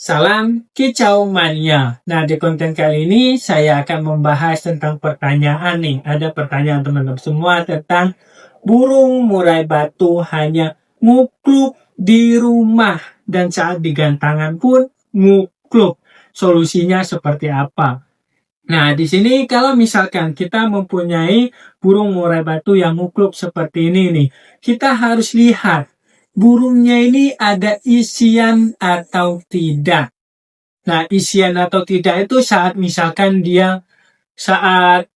Salam kicau mania. Nah, di konten kali ini saya akan membahas tentang pertanyaan nih. Ada pertanyaan teman-teman semua tentang burung murai batu hanya ngukluk di rumah dan saat digantangan pun ngukluk. Solusinya seperti apa? Nah, di sini kalau misalkan kita mempunyai burung murai batu yang ngukluk seperti ini nih, kita harus lihat burungnya ini ada isian atau tidak. Nah, isian atau tidak itu saat misalkan dia saat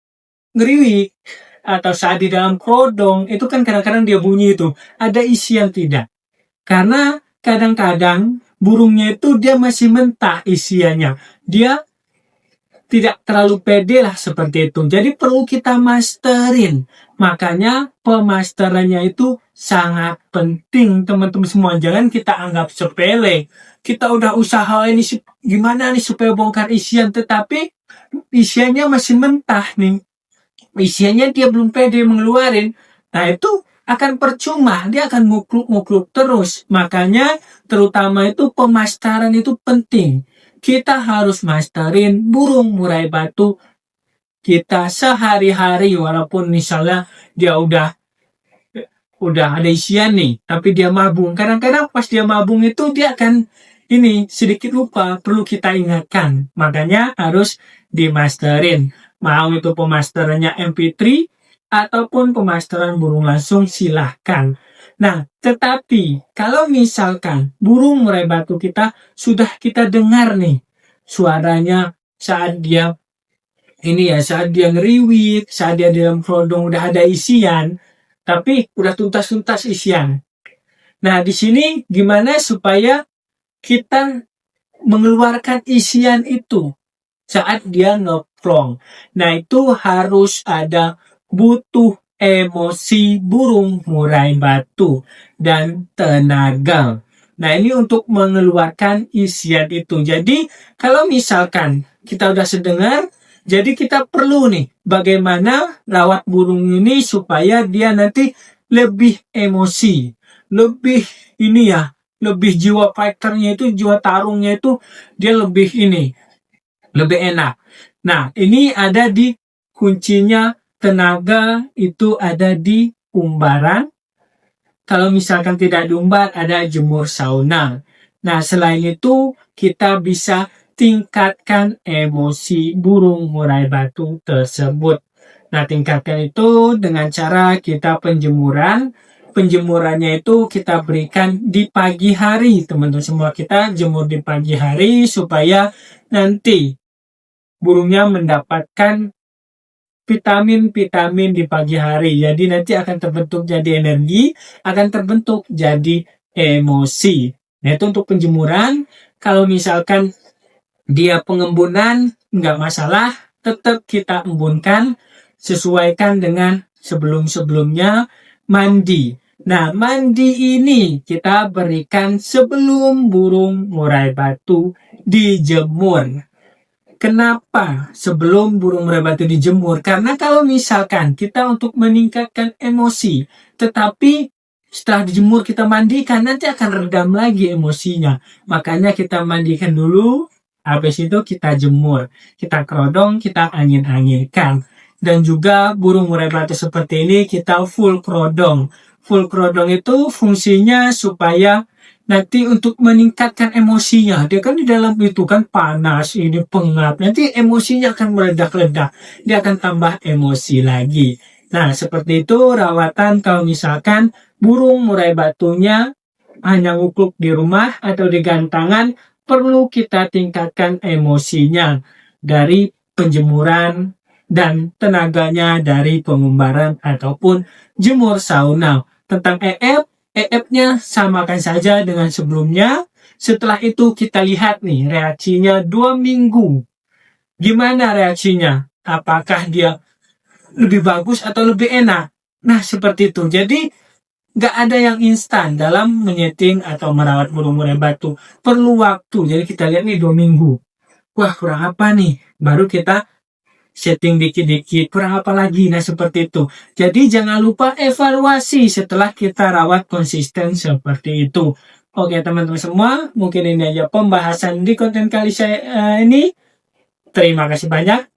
ngeriwik atau saat di dalam kerodong, itu kan kadang-kadang dia bunyi itu. Ada isian tidak? Karena kadang-kadang burungnya itu dia masih mentah isiannya. Dia tidak terlalu pede lah seperti itu. Jadi perlu kita masterin. Makanya pemasterannya itu sangat penting teman-teman semua. Jangan kita anggap sepele. Kita udah usaha ini gimana nih supaya bongkar isian, tetapi isiannya masih mentah nih. Isiannya dia belum pede mengeluarin. Nah itu akan percuma, dia akan ngukluk-ngukluk terus. Makanya terutama itu pemasteran itu penting. Kita harus masterin burung murai batu kita sehari-hari, walaupun misalnya dia udah ada isian nih, tapi dia mabung. Kadang-kadang pas dia mabung itu dia akan ini sedikit lupa, perlu kita ingatkan. Makanya harus dimasterin. Mau itu pemasterannya MP3 ataupun pemasteran burung langsung, silahkan. Nah, tetapi kalau misalkan burung murai batu kita sudah kita dengar nih suaranya saat dia saat dia ngeriwik, saat dia dalam kerodong udah ada isian, tapi udah tuntas-tuntas isian. Nah, di sini gimana supaya kita mengeluarkan isian itu saat dia ngeplong. Nah, itu harus ada butuh emosi burung murai batu dan tenaga. Nah, ini untuk mengeluarkan isian itu. Jadi, kalau misalkan kita udah sedengar, jadi kita perlu nih bagaimana rawat burung ini supaya dia nanti lebih emosi, lebih lebih jiwa fighternya itu, jiwa tarungnya itu dia lebih enak. Nah, ini ada di kuncinya tenaga itu ada di umbaran. Kalau misalkan tidak diumbar, ada jemur sauna. Nah, selain itu, kita bisa tingkatkan emosi burung murai batu tersebut. Nah, tingkatkan itu dengan cara kita penjemuran. Penjemurannya itu kita berikan di pagi hari. Teman-teman semua, kita jemur di pagi hari supaya nanti burungnya mendapatkan vitamin-vitamin di pagi hari. Jadi nanti akan terbentuk jadi energi, akan terbentuk jadi emosi. Nah, itu untuk penjemuran. Kalau misalkan dia pengembunan, nggak masalah, tetap kita embunkan, sesuaikan dengan sebelum-sebelumnya mandi. Nah, mandi ini kita berikan sebelum burung murai batu dijemur. Kenapa sebelum burung murai batu dijemur? Karena kalau misalkan kita untuk meningkatkan emosi, tetapi setelah dijemur kita mandikan, nanti akan redam lagi emosinya. Makanya kita mandikan dulu, habis itu kita jemur, kita kerodong, kita angin-anginkan. Dan juga burung murai batu seperti ini kita full kerodong. Full kerodong itu fungsinya supaya nanti untuk meningkatkan emosinya. Dia kan di dalam itu kan panas, ini pengap. Nanti emosinya akan meledak-ledak. Dia akan tambah emosi lagi. Nah, seperti itu rawatan kalau misalkan burung murai batunya hanya ngukluk di rumah atau di gantangan, perlu kita tingkatkan emosinya dari penjemuran dan tenaganya dari pengumbaran ataupun jemur sauna. Tentang EF-nya samakan saja dengan sebelumnya. Setelah itu kita lihat nih reaksinya 2 minggu. Gimana reaksinya? Apakah dia lebih bagus atau lebih enak? Nah, seperti itu. Jadi nggak ada yang instan dalam menyeting atau merawat burung murai batu. Perlu waktu. Jadi kita lihat nih 2 minggu. Wah, kurang apa nih? Baru kita setting dikit-dikit, kurang apa lagi. Nah, seperti itu. Jadi jangan lupa evaluasi setelah kita rawat konsisten seperti itu. Oke teman-teman semua, mungkin ini aja pembahasan di konten kali saya ini. Terima kasih banyak.